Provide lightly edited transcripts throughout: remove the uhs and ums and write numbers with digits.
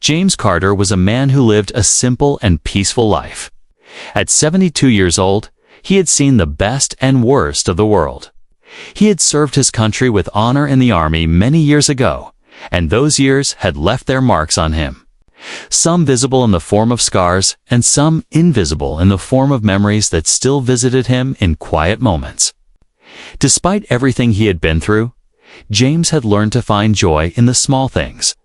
James Carter was a man who lived a simple and peaceful life. At 72 years old, he had seen the best and worst of the world. He had served his country with honor in the Army many years ago, and those years had left their marks on him. Some visible in the form of scars, and some invisible in the form of memories that still visited him in quiet moments. Despite everything he had been through, James had learned to find joy in the small things,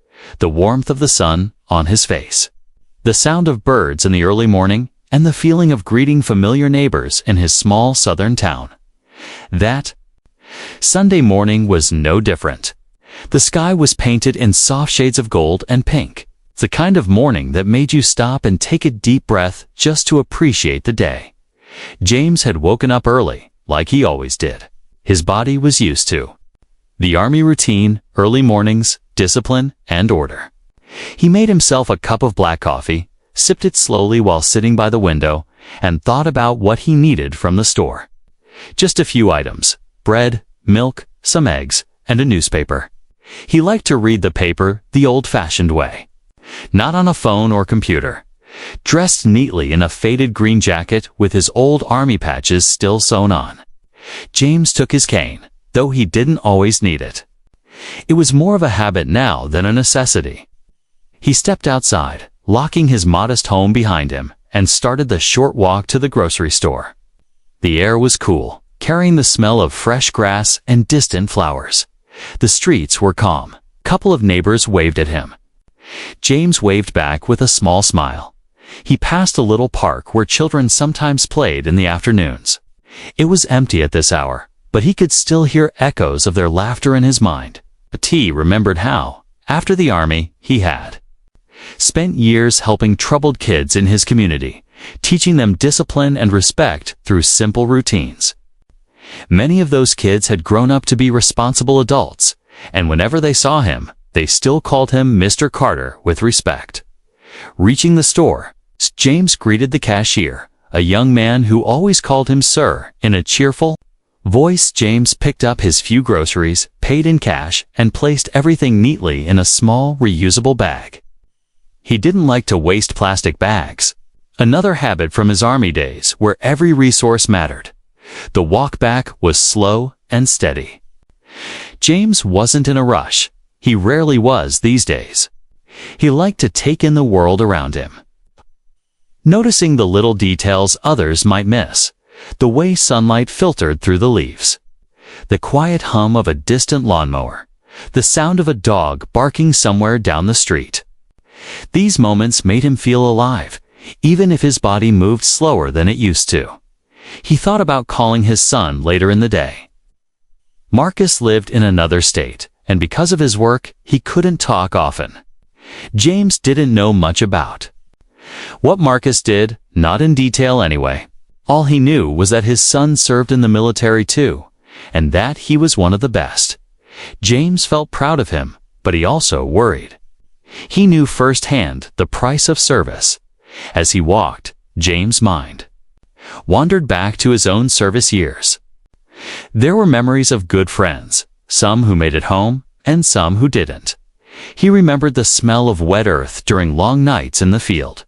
the warmth of the sun on his face, the sound of birds in the early morning, and the feeling of greeting familiar neighbors in his small southern town. That Sunday morning was no different. The sky was painted in soft shades of gold and pink, the kind of morning that made you stop and take a deep breath just to appreciate the day. James had woken up early, like he always did. His body was used to the Army routine, early mornings, discipline, and order. He made himself a cup of black coffee, sipped it slowly while sitting by the window, and thought about what he needed from the store. Just a few items: bread, milk, some eggs, and a newspaper. He liked to read the paper the old-fashioned way, not on a phone or computer. Dressed neatly in a faded green jacket with his old Army patches still sewn on, James took his cane, though he didn't always need it. It was more of a habit now than a necessity. He stepped outside, locking his modest home behind him, and started the short walk to the grocery store. The air was cool, carrying the smell of fresh grass and distant flowers. The streets were calm. A couple of neighbors waved at him. James waved back with a small smile. He passed a little park where children sometimes played in the afternoons. It was empty at this hour, but he could still hear echoes of their laughter in his mind. He remembered how, after the Army, he had spent years helping troubled kids in his community, teaching them discipline and respect through simple routines. Many of those kids had grown up to be responsible adults, and whenever they saw him, they still called him Mr. Carter with respect. Reaching the store, James greeted the cashier, a young man who always called him sir, in a cheerful voice. James picked up his few groceries, paid in cash, and placed everything neatly in a small, reusable bag. He didn't like to waste plastic bags, another habit from his Army days where every resource mattered. The walk back was slow and steady. James wasn't in a rush. He rarely was these days. He liked to take in the world around him, noticing the little details others might miss, the way sunlight filtered through the leaves, the quiet hum of a distant lawnmower, the sound of a dog barking somewhere down the street. These moments made him feel alive, even if his body moved slower than it used to. He thought about calling his son later in the day. Marcus lived in another state, and because of his work, he couldn't talk often. James didn't know much about what Marcus did, not in detail anyway. All he knew was that his son served in the military too, and that he was one of the best. James felt proud of him, but he also worried. He knew firsthand the price of service. As he walked, James' mind wandered back to his own service years. There were memories of good friends, some who made it home, and some who didn't. He remembered the smell of wet earth during long nights in the field,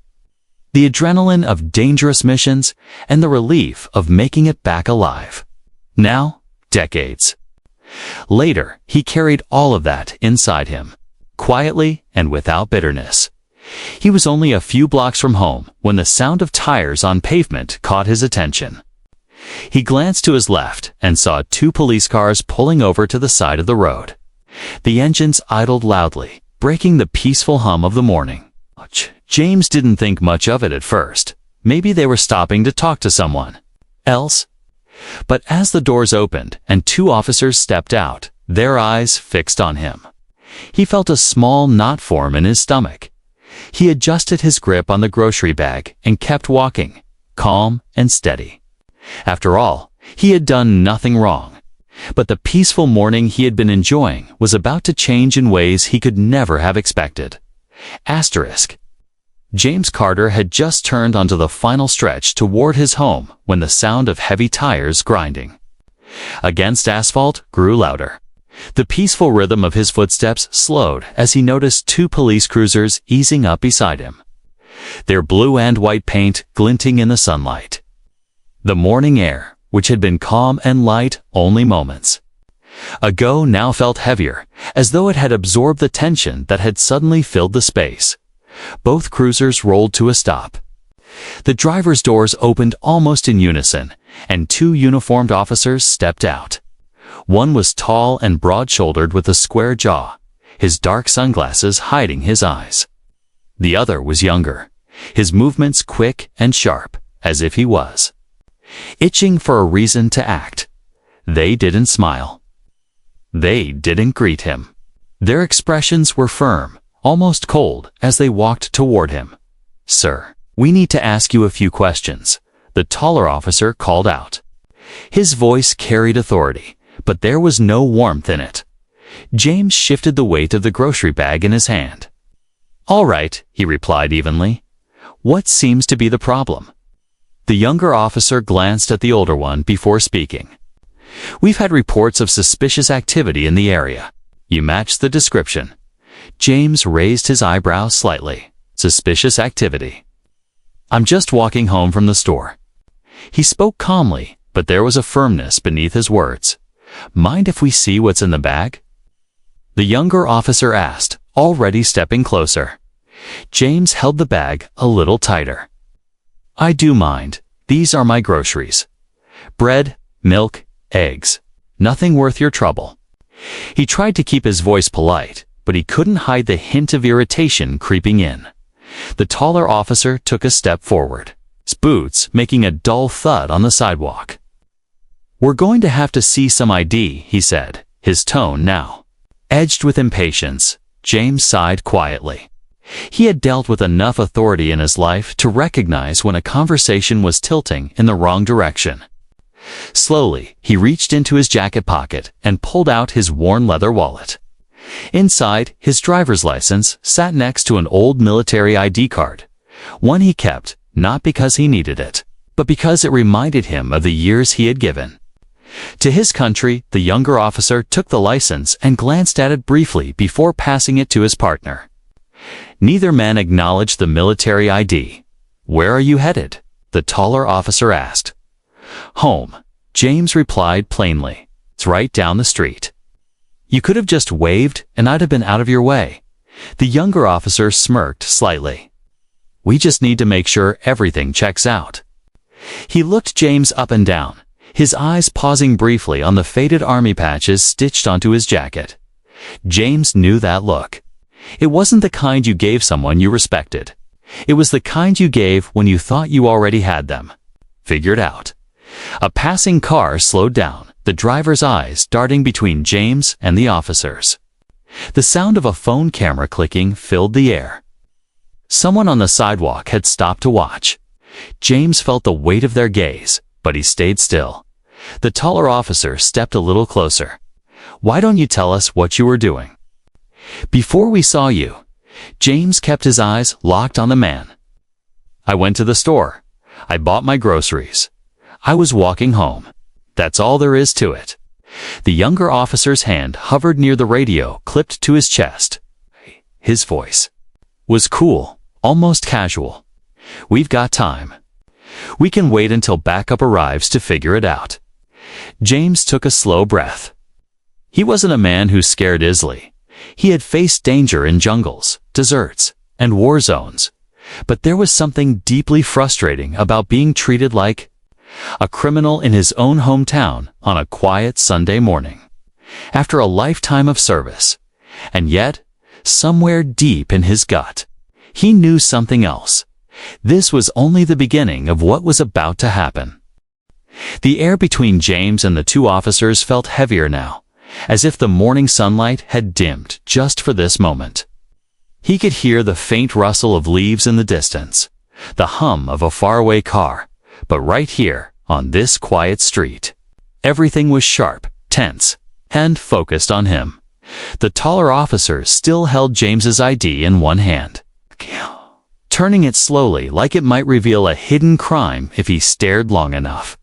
the adrenaline of dangerous missions, and the relief of making it back alive. Now, decades later, he carried all of that inside him, quietly and without bitterness. He was only a few blocks from home when the sound of tires on pavement caught his attention. He glanced to his left and saw 2 police cars pulling over to the side of the road. The engines idled loudly, breaking the peaceful hum of the morning. James didn't think much of it at first. Maybe they were stopping to talk to someone else. But as the doors opened and 2 officers stepped out, their eyes fixed on him, he felt a small knot form in his stomach. He adjusted his grip on the grocery bag and kept walking, calm and steady. After all, he had done nothing wrong. But the peaceful morning he had been enjoying was about to change in ways he could never have expected. James Carter had just turned onto the final stretch toward his home when the sound of heavy tires grinding against asphalt grew louder. The peaceful rhythm of his footsteps slowed as he noticed two police cruisers easing up beside him, their blue and white paint glinting in the sunlight. The morning air, which had been calm and light only moments ago, now felt heavier, as though it had absorbed the tension that had suddenly filled the space. Both cruisers rolled to a stop. The driver's doors opened almost in unison, and two uniformed officers stepped out. One was tall and broad-shouldered with a square jaw, his dark sunglasses hiding his eyes. The other was younger, his movements quick and sharp, as if he was itching for a reason to act. They didn't smile. They didn't greet him. Their expressions were firm, almost cold, as they walked toward him. "Sir, we need to ask you a few questions," the taller officer called out. His voice carried authority, but there was no warmth in it. James shifted the weight of the grocery bag in his hand. "All right," he replied evenly. "What seems to be the problem?" The younger officer glanced at the older one before speaking. "We've had reports of suspicious activity in the area. You match the description." James raised his eyebrows slightly. "Suspicious activity?" "I'm just walking home from the store." He spoke calmly, but there was a firmness beneath his words. "Mind if we see what's in the bag?" The younger officer asked, already stepping closer. James held the bag a little tighter. "I do mind. These are my groceries. Bread, milk, eggs. Nothing worth your trouble." He tried to keep his voice polite, but he couldn't hide the hint of irritation creeping in. The taller officer took a step forward, his boots making a dull thud on the sidewalk. "We're going to have to see some ID," he said, his tone now edged with impatience. James sighed quietly. He had dealt with enough authority in his life to recognize when a conversation was tilting in the wrong direction. Slowly, he reached into his jacket pocket and pulled out his worn leather wallet. Inside, his driver's license sat next to an old military ID card, one he kept not because he needed it, but because it reminded him of the years he had given to his country. The younger officer took the license and glanced at it briefly before passing it to his partner. Neither man acknowledged the military ID. "Where are you headed?" the taller officer asked. "Home," James replied plainly. "It's right down the street." "You could have just waved and I'd have been out of your way." The younger officer smirked slightly. "We just need to make sure everything checks out." He looked James up and down, his eyes pausing briefly on the faded army patches stitched onto his jacket. James knew that look. It wasn't the kind you gave someone you respected. It was the kind you gave when you thought you already had them figured out. A passing car slowed down, the driver's eyes darting between James and the officers. The sound of a phone camera clicking filled the air. Someone on the sidewalk had stopped to watch. James felt the weight of their gaze, but he stayed still. The taller officer stepped a little closer. "Why don't you tell us what you were doing?" "Before we saw you." James kept his eyes locked on the man. "I went to the store. I bought my groceries. I was walking home. That's all there is to it." The younger officer's hand hovered near the radio clipped to his chest. His voice was cool, almost casual. "We've got time. We can wait until backup arrives to figure it out." James took a slow breath. He wasn't a man who scared easily. He had faced danger in jungles, deserts, and war zones. But there was something deeply frustrating about being treated like a criminal in his own hometown on a quiet Sunday morning, after a lifetime of service. And yet, somewhere deep in his gut, he knew something else. This was only the beginning of what was about to happen. The air between James and the two officers felt heavier now, as if the morning sunlight had dimmed just for this moment. He could hear the faint rustle of leaves in the distance, the hum of a faraway car, but right here, on this quiet street, everything was sharp, tense, and focused on him. The taller officer still held James's ID in one hand, turning it slowly like it might reveal a hidden crime if he stared long enough.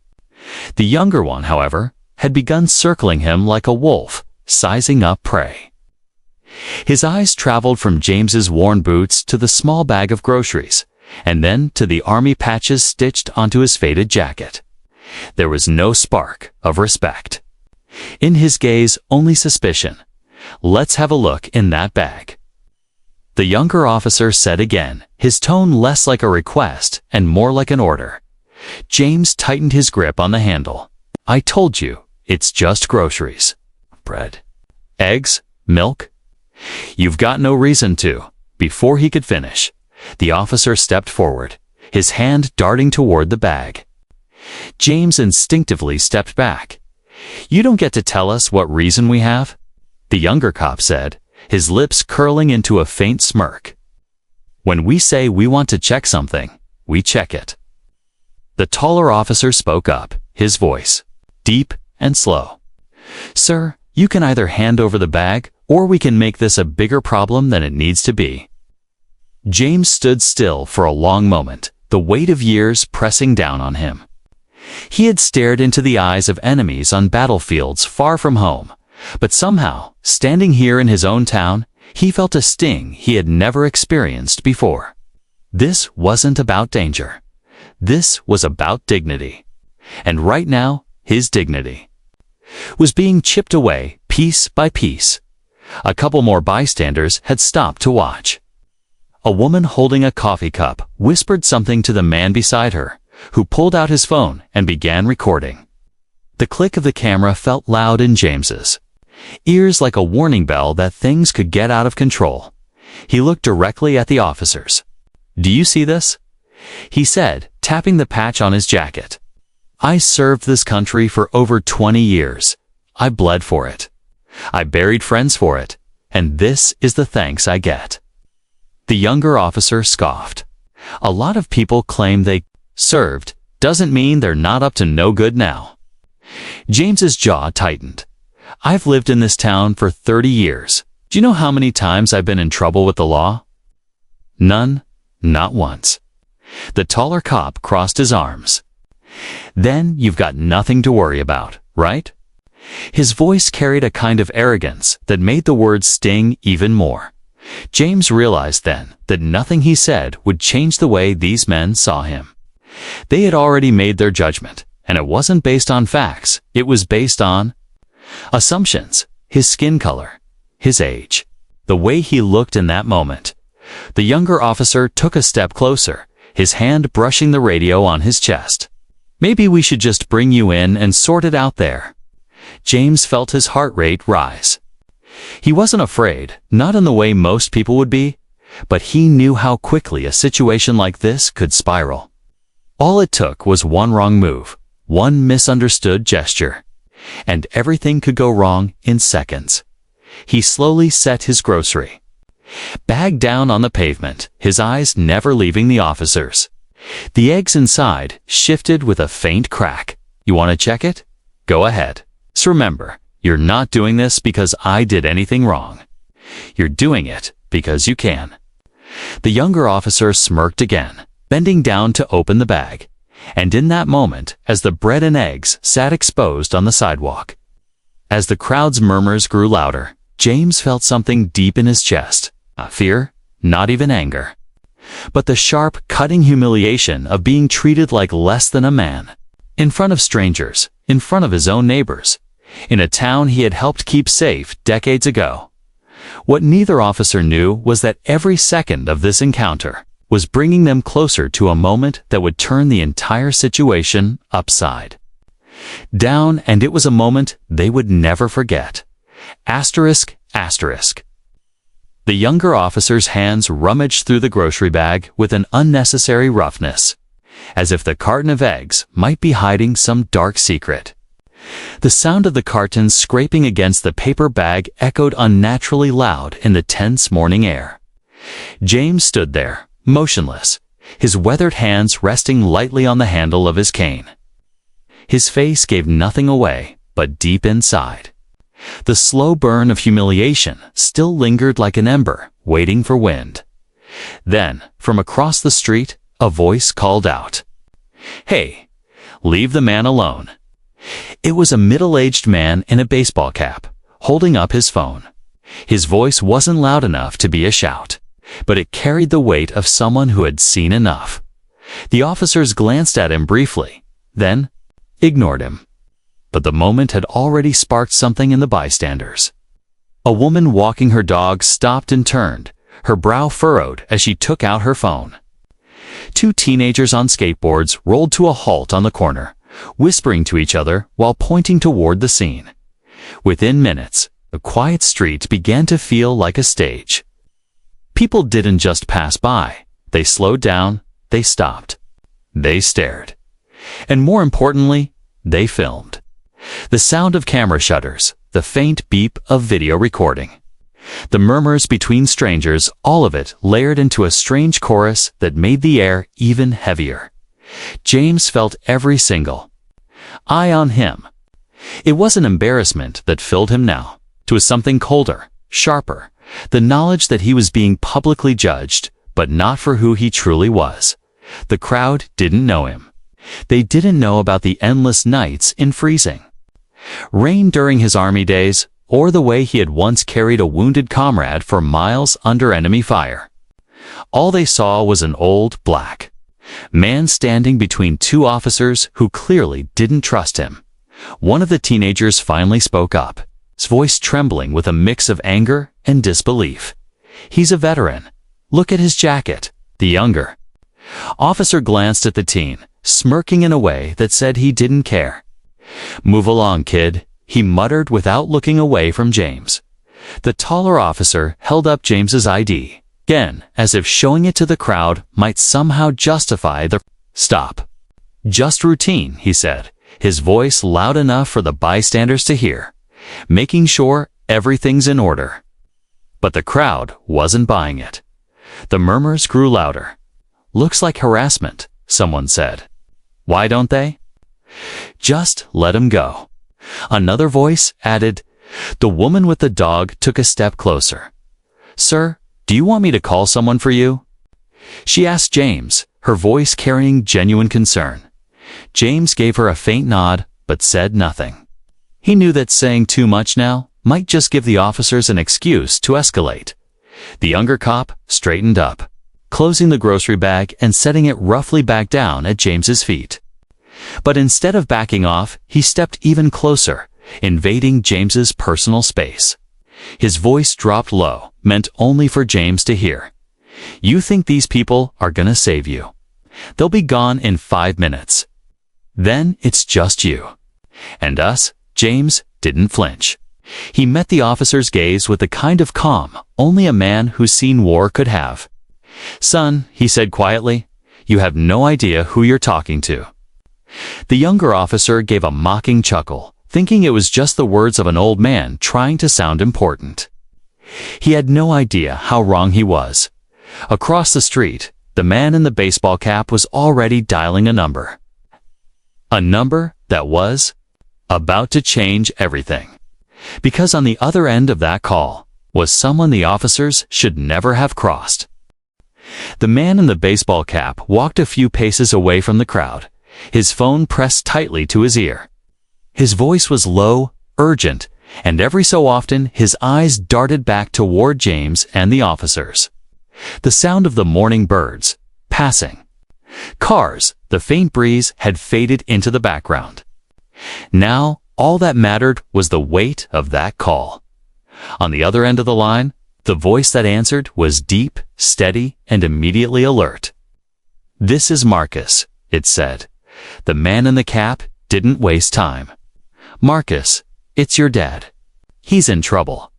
The younger one, however, had begun circling him like a wolf, sizing up prey. His eyes traveled from James's worn boots to the small bag of groceries, and then to the army patches stitched onto his faded jacket. There was no spark of respect. In his gaze, only suspicion. "Let's have a look in that bag," the younger officer said again, his tone less like a request and more like an order. James tightened his grip on the handle. "I told you, it's just groceries. Bread, eggs, milk." "You've got no reason to." Before he could finish, the officer stepped forward, his hand darting toward the bag. James instinctively stepped back. "You don't get to tell us what reason we have," the younger cop said, his lips curling into a faint smirk. "When we say we want to check something, we check it." The taller officer spoke up, his voice deep and slow. "Sir, you can either hand over the bag, or we can make this a bigger problem than it needs to be." James stood still for a long moment, the weight of years pressing down on him. He had stared into the eyes of enemies on battlefields far from home, but somehow, standing here in his own town, he felt a sting he had never experienced before. This wasn't about danger. This was about dignity. And right now, his dignity was being chipped away piece by piece. A couple more bystanders had stopped to watch. A woman holding a coffee cup whispered something to the man beside her, who pulled out his phone and began recording. The click of the camera felt loud in James's ears, like a warning bell that things could get out of control. He looked directly at the officers. "Do you see this?" he said, tapping the patch on his jacket. "I served this country for over 20 years. I bled for it. I buried friends for it, and this is the thanks I get." The younger officer scoffed. "A lot of people claim they served. Doesn't mean they're not up to no good now." James's jaw tightened. "I've lived in this town for 30 years. Do you know how many times I've been in trouble with the law?" "None, not once." The taller cop crossed his arms. "Then you've got nothing to worry about, right?" His voice carried a kind of arrogance that made the words sting even more. James realized then that nothing he said would change the way these men saw him. They had already made their judgment, and it wasn't based on facts, it was based on assumptions. His skin color, his age, the way he looked in that moment. The younger officer took a step closer, his hand brushing the radio on his chest. "Maybe we should just bring you in and sort it out there." James felt his heart rate rise. He wasn't afraid, not in the way most people would be, but he knew how quickly a situation like this could spiral. All it took was one wrong move, one misunderstood gesture, and everything could go wrong in seconds. He slowly set his grocery bag down on the pavement, his eyes never leaving the officers. The eggs inside shifted with a faint crack. "You want to check it? Go ahead. So remember, you're not doing this because I did anything wrong. You're doing it because you can." The younger officer smirked again, bending down to open the bag. And in that moment, as the bread and eggs sat exposed on the sidewalk, as the crowd's murmurs grew louder, James felt something deep in his chest. Not fear, not even anger, but the sharp, cutting humiliation of being treated like less than a man. In front of strangers, in front of his own neighbors, in a town he had helped keep safe decades ago. What neither officer knew was that every second of this encounter was bringing them closer to a moment that would turn the entire situation upside down, and it was a moment they would never forget. Asterisk, asterisk. The younger officer's hands rummaged through the grocery bag with an unnecessary roughness, as if the carton of eggs might be hiding some dark secret. The sound of the cartons scraping against the paper bag echoed unnaturally loud in the tense morning air. James stood there, motionless, his weathered hands resting lightly on the handle of his cane. His face gave nothing away, but deep inside, the slow burn of humiliation still lingered like an ember, waiting for wind. Then, from across the street, a voice called out, "Hey, leave the man alone." It was a middle-aged man in a baseball cap, holding up his phone. His voice wasn't loud enough to be a shout, but it carried the weight of someone who had seen enough. The officers glanced at him briefly, then ignored him. But the moment had already sparked something in the bystanders. A woman walking her dog stopped and turned, her brow furrowed as she took out her phone. Two teenagers on skateboards rolled to a halt on the corner, whispering to each other while pointing toward the scene. Within minutes, the quiet street began to feel like a stage. People didn't just pass by. They slowed down, they stopped, they stared. And more importantly, they filmed. The sound of camera shutters, the faint beep of video recording. The murmurs between strangers, all of it layered into a strange chorus that made the air even heavier. James felt every single eye on him. It was an embarrassment that filled him now. It was something colder, sharper, the knowledge that he was being publicly judged, but not for who he truly was. The crowd didn't know him. They didn't know about the endless nights in freezing rain during his army days, or the way he had once carried a wounded comrade for miles under enemy fire. All they saw was an old, black man standing between two officers who clearly didn't trust him. One of the teenagers finally spoke up, his voice trembling with a mix of anger and disbelief. "He's a veteran. Look at his jacket." The younger officer glanced at the teen, smirking in a way that said he didn't care. "Move along, kid," he muttered without looking away from James. The taller officer held up James's ID, again, as if showing it to the crowd might somehow justify the stop. "Just routine," he said, his voice loud enough for the bystanders to hear, making sure everything's in order. But the crowd wasn't buying it. The murmurs grew louder. "Looks like harassment," someone said. "Why don't they?" "Just let him go." Another voice added. The woman with the dog took a step closer. "Sir, do you want me to call someone for you?" She asked James, her voice carrying genuine concern. James gave her a faint nod, but said nothing. He knew that saying too much now might just give the officers an excuse to escalate. The younger cop straightened up, closing the grocery bag and setting it roughly back down at James's feet. But instead of backing off, he stepped even closer, invading James's personal space. His voice dropped low, meant only for James to hear. "You think these people are gonna save you? They'll be gone in 5 minutes. Then it's just you. And us." James didn't flinch. He met the officer's gaze with the kind of calm only a man who's seen war could have. "Son," he said quietly, "you have no idea who you're talking to." The younger officer gave a mocking chuckle, thinking it was just the words of an old man trying to sound important. He had no idea how wrong he was. Across the street, the man in the baseball cap was already dialing a number. A number that was about to change everything. Because on the other end of that call was someone the officers should never have crossed. The man in the baseball cap walked a few paces away from the crowd, his phone pressed tightly to his ear. His voice was low, urgent, and every so often his eyes darted back toward James and the officers. The sound of the morning birds, passing cars, the faint breeze had faded into the background. Now, all that mattered was the weight of that call. On the other end of the line, the voice that answered was deep, steady, and immediately alert. "This is Marcus," it said. The man in the cap didn't waste time. "Marcus, it's your dad. He's in trouble.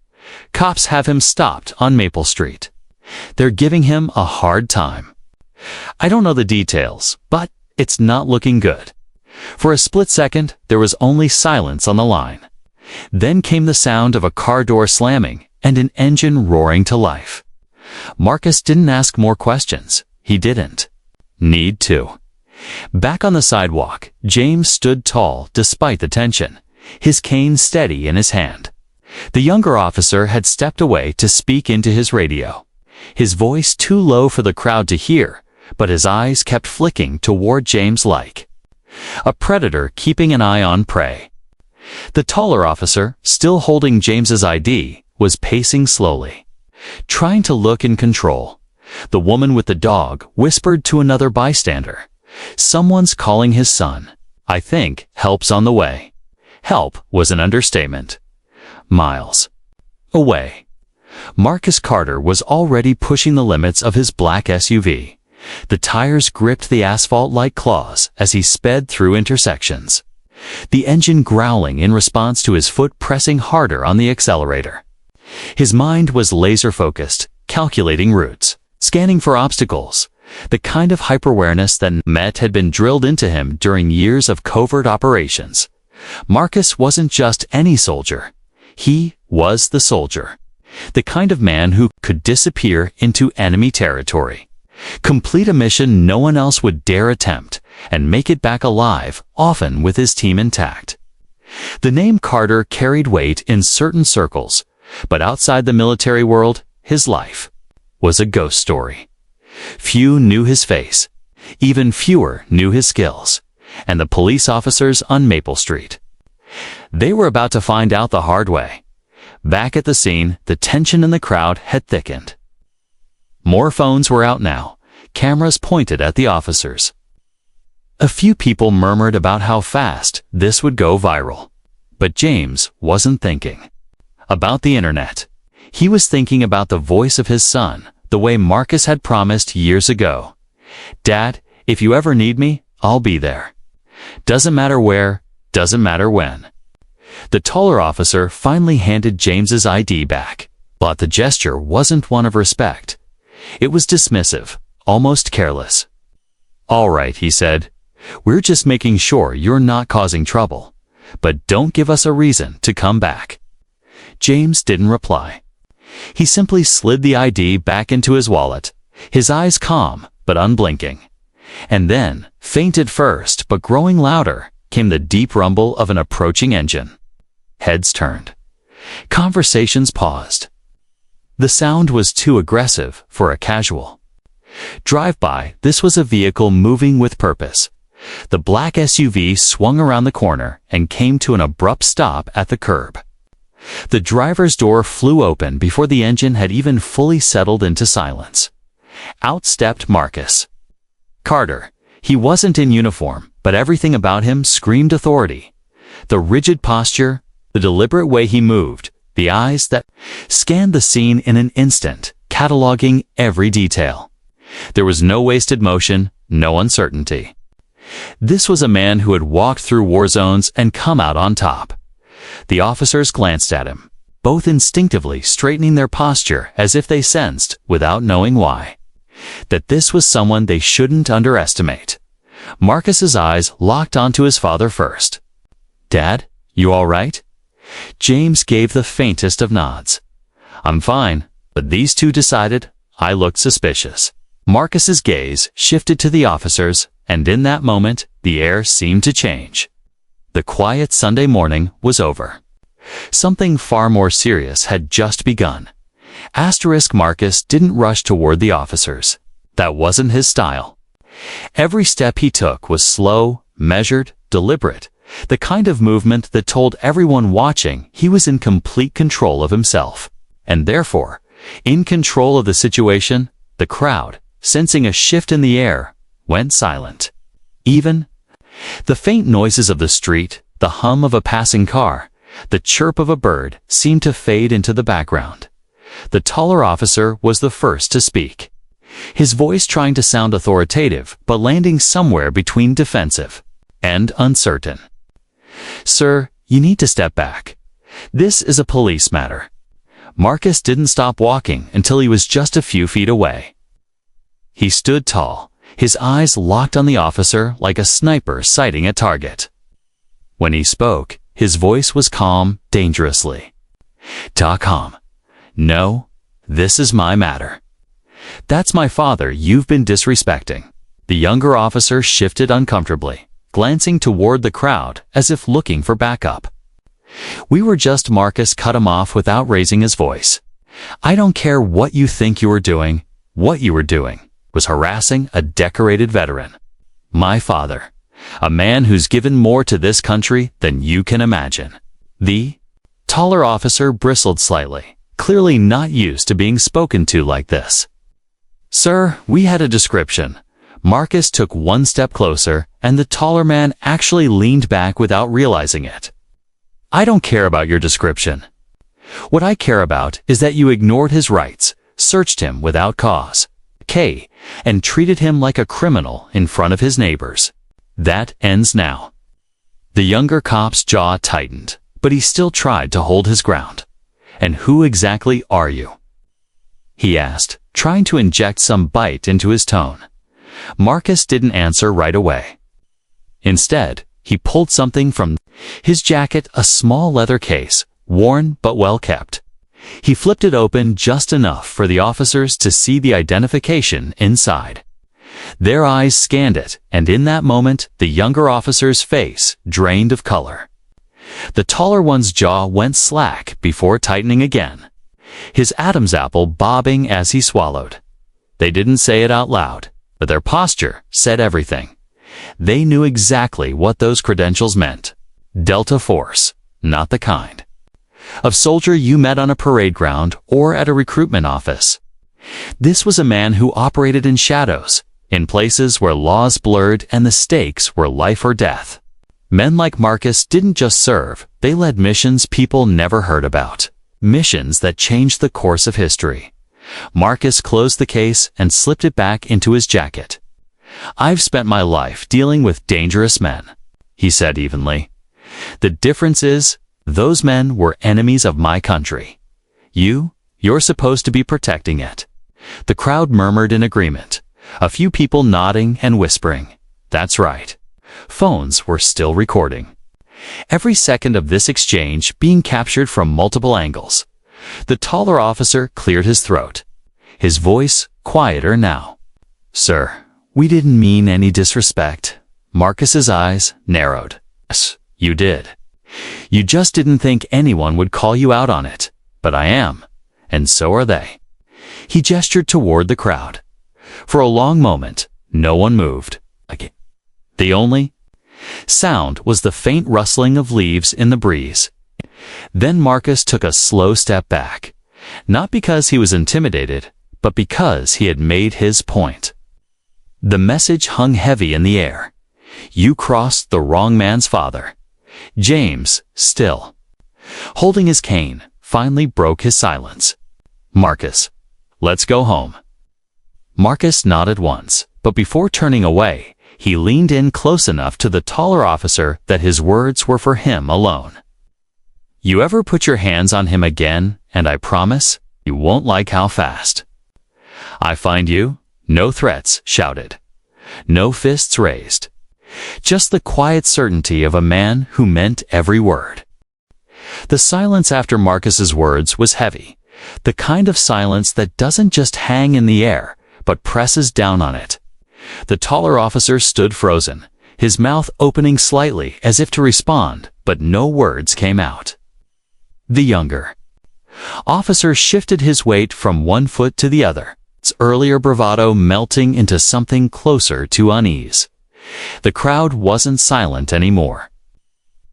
Cops have him stopped on Maple Street. They're giving him a hard time. I don't know the details, but it's not looking good." For a split second, there was only silence on the line. Then came the sound of a car door slamming and an engine roaring to life. Marcus didn't ask more questions. He didn't need to. Back on the sidewalk, James stood tall despite the tension, his cane steady in his hand. The younger officer had stepped away to speak into his radio, his voice too low for the crowd to hear, but his eyes kept flicking toward James like a predator keeping an eye on prey. The taller officer, still holding James's ID, was pacing slowly, trying to look in control. The woman with the dog whispered to another bystander, "Someone's calling his son. I think help's on the way." Help was an understatement. Miles away. Marcus Carter was already pushing the limits of his black SUV. The tires gripped the asphalt like claws as he sped through intersections, the engine growling in response to his foot pressing harder on the accelerator. His mind was laser-focused, calculating routes, scanning for obstacles, the kind of hyper-awareness that Met had been drilled into him during years of covert operations. Marcus wasn't just any soldier. He was the soldier. The kind of man who could disappear into enemy territory, complete a mission no one else would dare attempt, and make it back alive, often with his team intact. The name Carter carried weight in certain circles, but outside the military world, his life was a ghost story. Few knew his face. Even fewer knew his skills. And the police officers on Maple Street, they were about to find out the hard way. Back at the scene, the tension in the crowd had thickened. More phones were out now, cameras pointed at the officers. A few people murmured about how fast this would go viral. But James wasn't thinking about the internet. He was thinking about the voice of his son, the way Marcus had promised years ago. "Dad, if you ever need me, I'll be there. Doesn't matter where, doesn't matter when." The taller officer finally handed James's ID back, but the gesture wasn't one of respect. It was dismissive, almost careless. "All right," he said. "We're just making sure you're not causing trouble, but don't give us a reason to come back." James didn't reply. He simply slid the ID back into his wallet, his eyes calm but unblinking. And then, faint at first but growing louder, came the deep rumble of an approaching engine. Heads turned. Conversations paused. The sound was too aggressive for a casual drive-by. This was a vehicle moving with purpose. The black SUV swung around the corner and came to an abrupt stop at the curb. The driver's door flew open before the engine had even fully settled into silence. Out stepped Marcus Carter. He wasn't in uniform, but everything about him screamed authority. The rigid posture, the deliberate way he moved, the eyes that scanned the scene in an instant, cataloging every detail. There was no wasted motion, no uncertainty. This was a man who had walked through war zones and come out on top. The officers glanced at him, both instinctively straightening their posture as if they sensed, without knowing why, that this was someone they shouldn't underestimate. Marcus's eyes locked onto his father first. "Dad, you all right?" James gave the faintest of nods. "I'm fine," but these two decided I looked suspicious. Marcus's gaze shifted to the officers, and in that moment, the air seemed to change. The quiet Sunday morning was over. Something far more serious had just begun. Marcus didn't rush toward the officers. That wasn't his style. Every step he took was slow, measured, deliberate, the kind of movement that told everyone watching he was in complete control of himself, and therefore, in control of the situation. The crowd, sensing a shift in the air, went silent. Even the faint noises of the street, the hum of a passing car, the chirp of a bird seemed to fade into the background. The taller officer was the first to speak, his voice trying to sound authoritative but landing somewhere between defensive and uncertain. "Sir, you need to step back. This is a police matter." Marcus didn't stop walking until he was just a few feet away. He stood tall, his eyes locked on the officer like a sniper sighting a target. When he spoke, his voice was calm, dangerously calm. "No, this is my matter. That's my father you've been disrespecting." The younger officer shifted uncomfortably, glancing toward the crowd as if looking for backup. Marcus cut him off without raising his voice. "I don't care what you think you were doing. What you were doing was harassing a decorated veteran. My father. A man who's given more to this country than you can imagine. The taller officer bristled slightly, clearly not used to being spoken to like this. Sir, we had a description. Marcus took one step closer, and the taller man actually leaned back without realizing it. I don't care about your description. What I care about is that you ignored his rights, searched him without cause, and treated him like a criminal in front of his neighbors. That ends now. The younger cop's jaw tightened, but he still tried to hold his ground. And who exactly are you? He asked, trying to inject some bite into his tone. Marcus didn't answer right away. Instead, he pulled something from his jacket, a small leather case, worn but well kept. He flipped it open just enough for the officers to see the identification inside. Their eyes scanned it, and in that moment, the younger officer's face drained of color. The taller one's jaw went slack before tightening again, his Adam's apple bobbing as he swallowed. They didn't say it out loud, but their posture said everything. They knew exactly what those credentials meant. Delta Force, not the kind of soldier you met on a parade ground or at a recruitment office. This was a man who operated in shadows, in places where laws blurred and the stakes were life or death. Men like Marcus didn't just serve, they led missions people never heard about. Missions that changed the course of history. Marcus closed the case and slipped it back into his jacket. I've spent my life dealing with dangerous men, he said evenly. The difference is, those men were enemies of my country. You're supposed to be protecting it. The crowd murmured in agreement, a few people nodding and whispering. That's right. Phones were still recording. Every second of this exchange being captured from multiple angles. The taller officer cleared his throat, his voice quieter now. Sir, we didn't mean any disrespect. Marcus's eyes narrowed. Yes, you did. You just didn't think anyone would call you out on it, but I am, and so are they. He gestured toward the crowd. For a long moment, no one moved. The only sound was the faint rustling of leaves in the breeze. Then Marcus took a slow step back, not because he was intimidated, but because he had made his point. The message hung heavy in the air. You crossed the wrong man's father. James, still holding his cane, finally broke his silence. Marcus, let's go home. Marcus nodded once, but before turning away, he leaned in close enough to the taller officer that his words were for him alone. You ever put your hands on him again, and I promise, you won't like how fast. I find you, no threats shouted, no fists raised. Just the quiet certainty of a man who meant every word. The silence after Marcus's words was heavy, the kind of silence that doesn't just hang in the air, but presses down on it. The taller officer stood frozen, his mouth opening slightly as if to respond, but no words came out. The younger officer shifted his weight from one foot to the other, its earlier bravado melting into something closer to unease. The crowd wasn't silent anymore.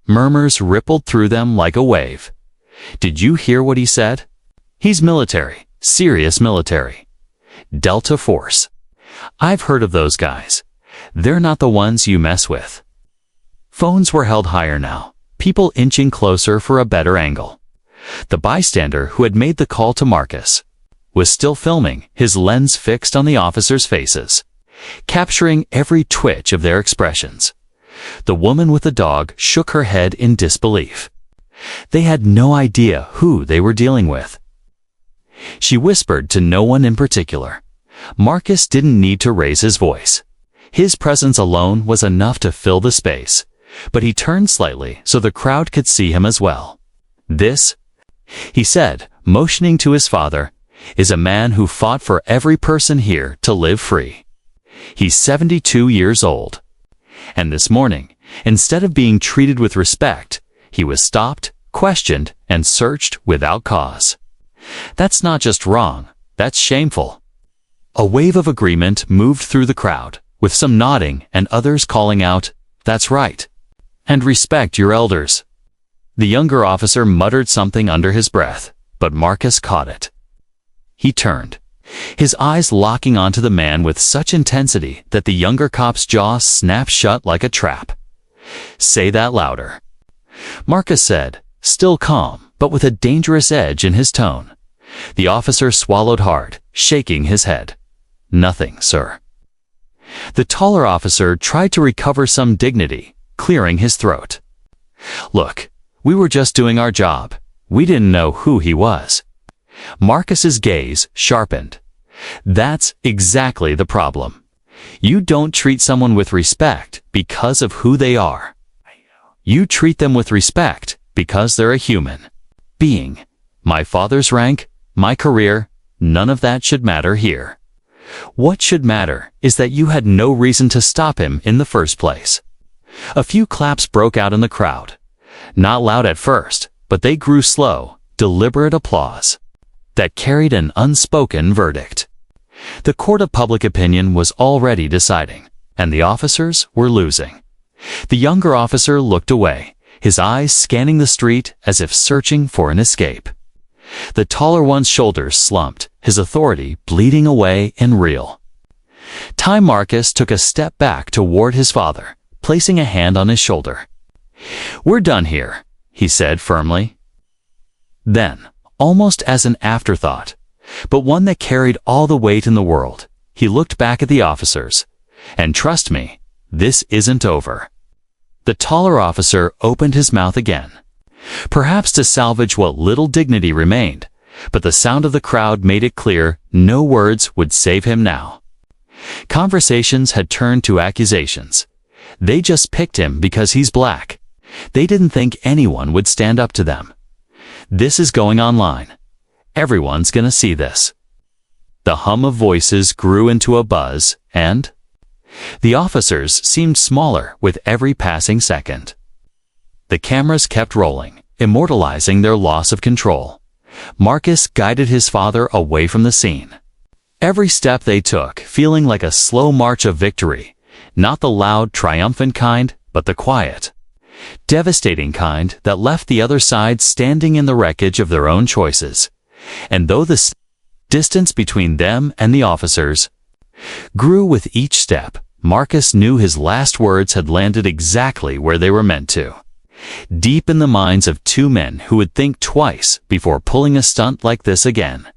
Murmurs rippled through them like a wave. Did you hear what he said? He's military, serious military. Delta Force. I've heard of those guys. They're not the ones you mess with. Phones were held higher now, people inching closer for a better angle. The bystander who had made the call to Marcus was still filming, his lens fixed on the officers' faces, capturing every twitch of their expressions. The woman with the dog shook her head in disbelief. They had no idea who they were dealing with. She whispered to no one in particular. Marcus didn't need to raise his voice. His presence alone was enough to fill the space, but he turned slightly so the crowd could see him as well. This, he said, motioning to his father, is a man who fought for every person here to live free. He's 72 years old. And this morning, instead of being treated with respect, he was stopped, questioned, and searched without cause. That's not just wrong, that's shameful. A wave of agreement moved through the crowd, with some nodding and others calling out, That's right. And respect your elders." The younger officer muttered something under his breath, but Marcus caught it. He turned, his eyes locking onto the man with such intensity that the younger cop's jaw snapped shut like a trap. "Say that louder," Marcus said, still calm, but with a dangerous edge in his tone. The officer swallowed hard, shaking his head. "Nothing, sir." The taller officer tried to recover some dignity, clearing his throat. "Look, we were just doing our job. We didn't know who he was." Marcus's gaze sharpened. "That's exactly the problem. You don't treat someone with respect because of who they are. You treat them with respect because they're a human being. My father's rank, my career, none of that should matter here. What should matter is that you had no reason to stop him in the first place." A few claps broke out in the crowd. Not loud at first, but they grew slow, deliberate applause that carried an unspoken verdict. The court of public opinion was already deciding, and the officers were losing. The younger officer looked away, his eyes scanning the street as if searching for an escape. The taller one's shoulders slumped, his authority bleeding away in real time. Marcus took a step back toward his father, placing a hand on his shoulder. "We're done here," he said firmly. Then, almost as an afterthought, but one that carried all the weight in the world, he looked back at the officers. "And trust me, this isn't over." The taller officer opened his mouth again, perhaps to salvage what little dignity remained, but the sound of the crowd made it clear no words would save him now. Conversations had turned to accusations. They just picked him because he's black. They didn't think anyone would stand up to them. This is going online. Everyone's gonna see this. The hum of voices grew into a buzz, and the officers seemed smaller with every passing second. The cameras kept rolling, immortalizing their loss of control. Marcus guided his father away from the scene. Every step they took feeling like a slow march of victory, not the loud, triumphant kind, but the quiet, devastating kind that left the other side standing in the wreckage of their own choices. And though the distance between them and the officers grew with each step, Marcus knew his last words had landed exactly where they were meant to, deep in the minds of two men who would think twice before pulling a stunt like this again.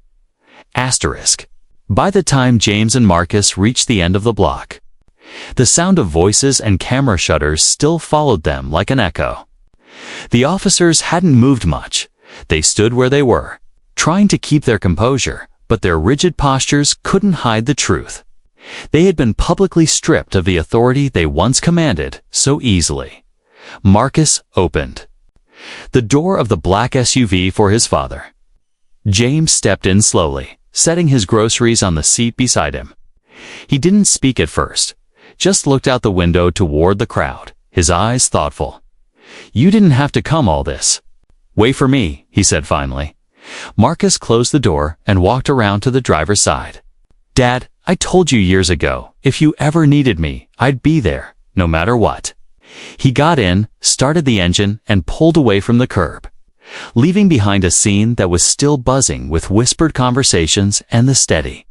Asterisk. By the time James and Marcus reached the end of the block, the sound of voices and camera shutters still followed them like an echo. The officers hadn't moved much. They stood where they were, trying to keep their composure, but their rigid postures couldn't hide the truth. They had been publicly stripped of the authority they once commanded so easily. Marcus opened the door of the black SUV for his father. James stepped in slowly, setting his groceries on the seat beside him. He didn't speak at first, just looked out the window toward the crowd, his eyes thoughtful. "You didn't have to come all this way for me," he said finally. Marcus closed the door and walked around to the driver's side. "Dad, I told you years ago, if you ever needed me, I'd be there, no matter what." He got in, started the engine, and pulled away from the curb, leaving behind a scene that was still buzzing with whispered conversations and the steady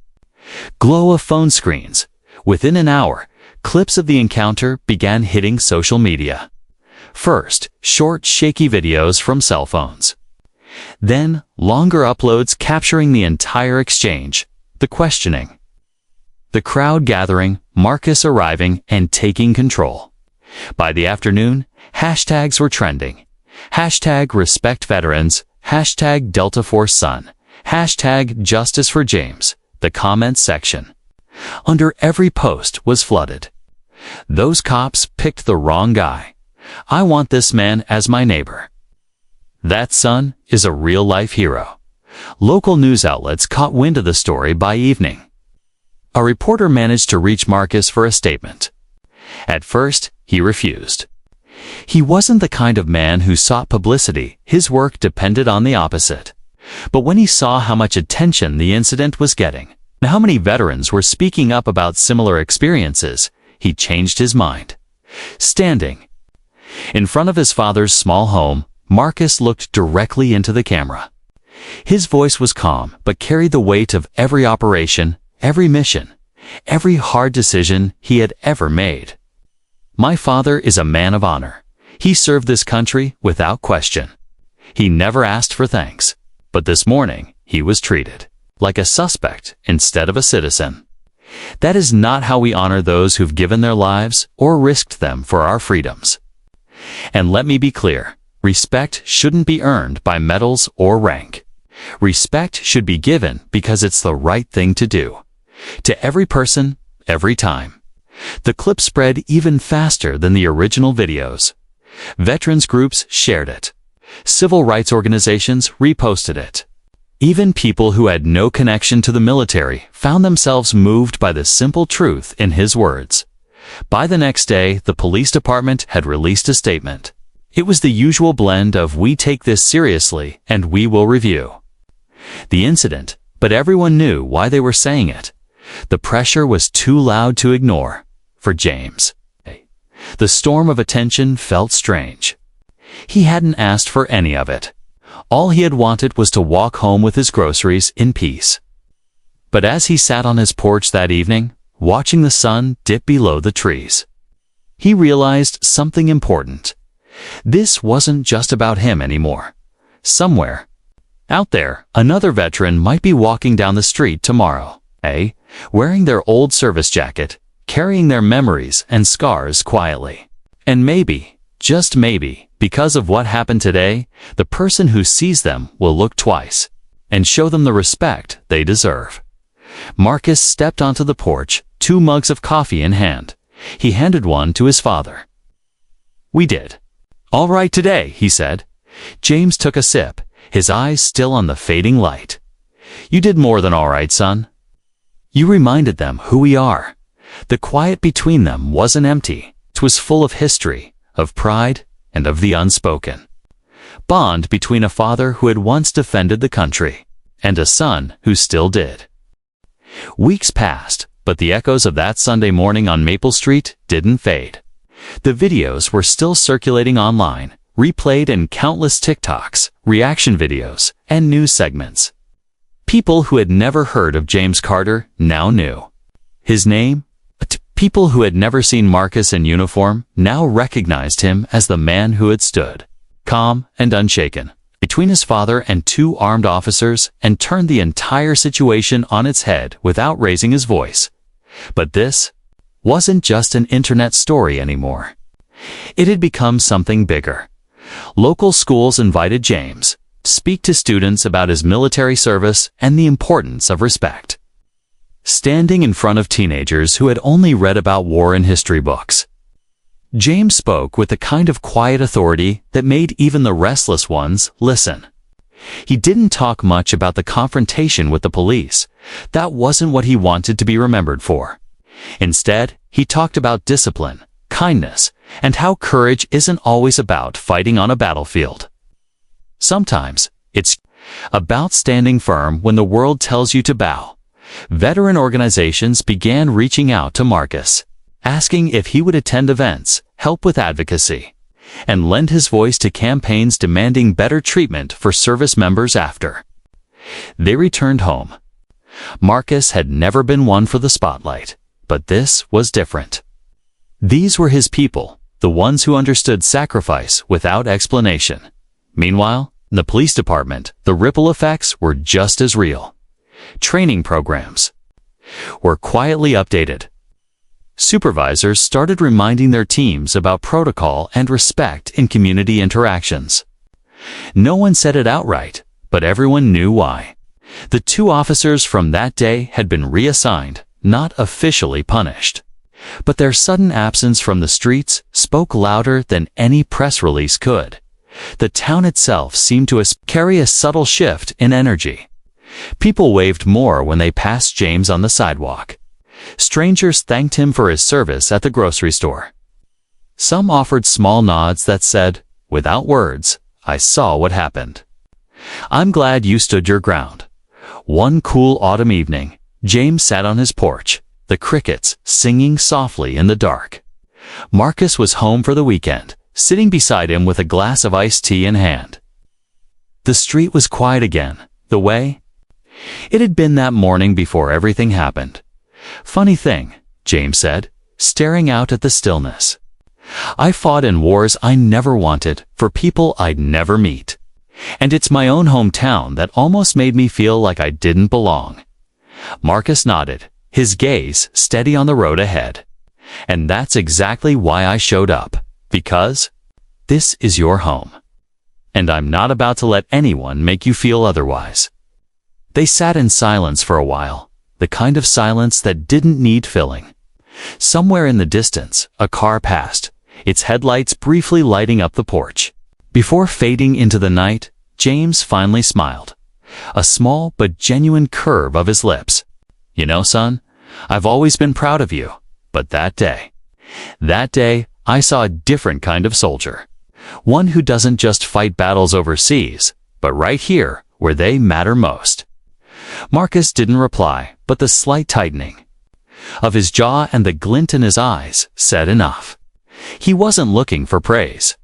glow of phone screens. Within an hour, clips of the encounter began hitting social media. First, short, shaky videos from cell phones. Then, longer uploads capturing the entire exchange, the questioning, the crowd gathering, Marcus arriving and taking control. By the afternoon, hashtags were trending. Hashtag respect veterans, hashtag Delta Force Son, hashtag justice for James. The comments section under every post was flooded. "Those cops picked the wrong guy. I want this man as my neighbor. That son is a real-life hero." Local news outlets caught wind of the story by evening. A reporter managed to reach Marcus for a statement. At first, he refused. He wasn't the kind of man who sought publicity. His work depended on the opposite. But when he saw how much attention the incident was getting, and how many veterans were speaking up about similar experiences, he changed his mind. Standing in front of his father's small home, Marcus looked directly into the camera. His voice was calm, but carried the weight of every operation, every mission, every hard decision he had ever made. My father is a man of honor. He served this country without question. He never asked for thanks, but this morning he was treated like a suspect instead of a citizen. That is not how we honor those who've given their lives or risked them for our freedoms. And let me be clear, respect shouldn't be earned by medals or rank. Respect should be given because it's the right thing to do. To every person, every time. The clip spread even faster than the original videos. Veterans groups shared it. Civil rights organizations reposted it. Even people who had no connection to the military found themselves moved by the simple truth in his words. By the next day, the police department had released a statement. It was the usual blend of "we take this seriously" and "we will review" the incident, but everyone knew why they were saying it. The pressure was too loud to ignore. For James, the storm of attention felt strange. He hadn't asked for any of it. All he had wanted was to walk home with his groceries in peace. But as he sat on his porch that evening, watching the sun dip below the trees, he realized something important. This wasn't just about him anymore. Somewhere out there, another veteran might be walking down the street tomorrow, wearing their old service jacket, carrying their memories and scars quietly. And maybe, just maybe, because of what happened today, the person who sees them will look twice and show them the respect they deserve. Marcus stepped onto the porch, 2 mugs of coffee in hand. He handed one to his father. "We did all right today," he said. James took a sip, his eyes still on the fading light. "You did more than all right, son. You reminded them who we are." The quiet between them wasn't empty. It was full of history, of pride, and of the unspoken bond between a father who had once defended the country and a son who still did. Weeks passed, but the echoes of that Sunday morning on Maple Street didn't fade. The videos were still circulating online, replayed in countless TikToks, reaction videos, and news segments. People who had never heard of James Carter now knew his name. People who had never seen Marcus in uniform now recognized him as the man who had stood, calm and unshaken, between his father and 2 armed officers and turned the entire situation on its head without raising his voice. But this wasn't just an internet story anymore. It had become something bigger. Local schools invited James to speak to students about his military service and the importance of respect. Standing in front of teenagers who had only read about war in history books, James spoke with the kind of quiet authority that made even the restless ones listen. He didn't talk much about the confrontation with the police. That wasn't what he wanted to be remembered for. Instead, he talked about discipline, kindness, and how courage isn't always about fighting on a battlefield. Sometimes, it's about standing firm when the world tells you to bow. Veteran organizations began reaching out to Marcus, asking if he would attend events, help with advocacy, and lend his voice to campaigns demanding better treatment for service members after they returned home. Marcus had never been one for the spotlight, but this was different. These were his people, the ones who understood sacrifice without explanation. Meanwhile, in the police department, the ripple effects were just as real. Training programs were quietly updated. Supervisors started reminding their teams about protocol and respect in community interactions. No one said it outright, but everyone knew why. The 2 officers from that day had been reassigned, not officially punished. But their sudden absence from the streets spoke louder than any press release could. The town itself seemed to carry a subtle shift in energy. People waved more when they passed James on the sidewalk. Strangers thanked him for his service at the grocery store. Some offered small nods that said, "Without words, I saw what happened. I'm glad you stood your ground." One cool autumn evening, James sat on his porch, the crickets singing softly in the dark. Marcus was home for the weekend, sitting beside him with a glass of iced tea in hand. The street was quiet again, the way it had been that morning before everything happened. "Funny thing," James said, staring out at the stillness. "I fought in wars I never wanted, for people I'd never meet. And it's my own hometown that almost made me feel like I didn't belong." Marcus nodded, his gaze steady on the road ahead. "And that's exactly why I showed up, because this is your home. And I'm not about to let anyone make you feel otherwise." They sat in silence for a while, the kind of silence that didn't need filling. Somewhere in the distance, a car passed, its headlights briefly lighting up the porch. Before fading into the night, James finally smiled, a small but genuine curve of his lips. "You know, son, I've always been proud of you, but that day I saw a different kind of soldier. One who doesn't just fight battles overseas, but right here where they matter most." Marcus didn't reply, but the slight tightening of his jaw and the glint in his eyes said enough. He wasn't looking for praise.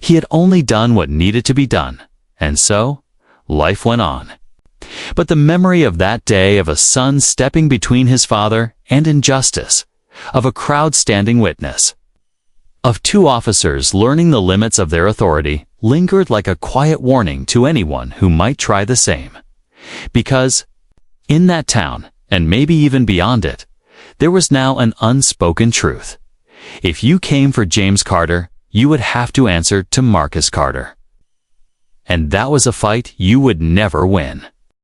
He had only done what needed to be done, and so life went on. But the memory of that day, of a son stepping between his father and injustice, of a crowd standing witness, of two officers learning the limits of their authority, lingered like a quiet warning to anyone who might try the same. Because in that town, and maybe even beyond it, there was now an unspoken truth. If you came for James Carter, you would have to answer to Marcus Carter. And that was a fight you would never win.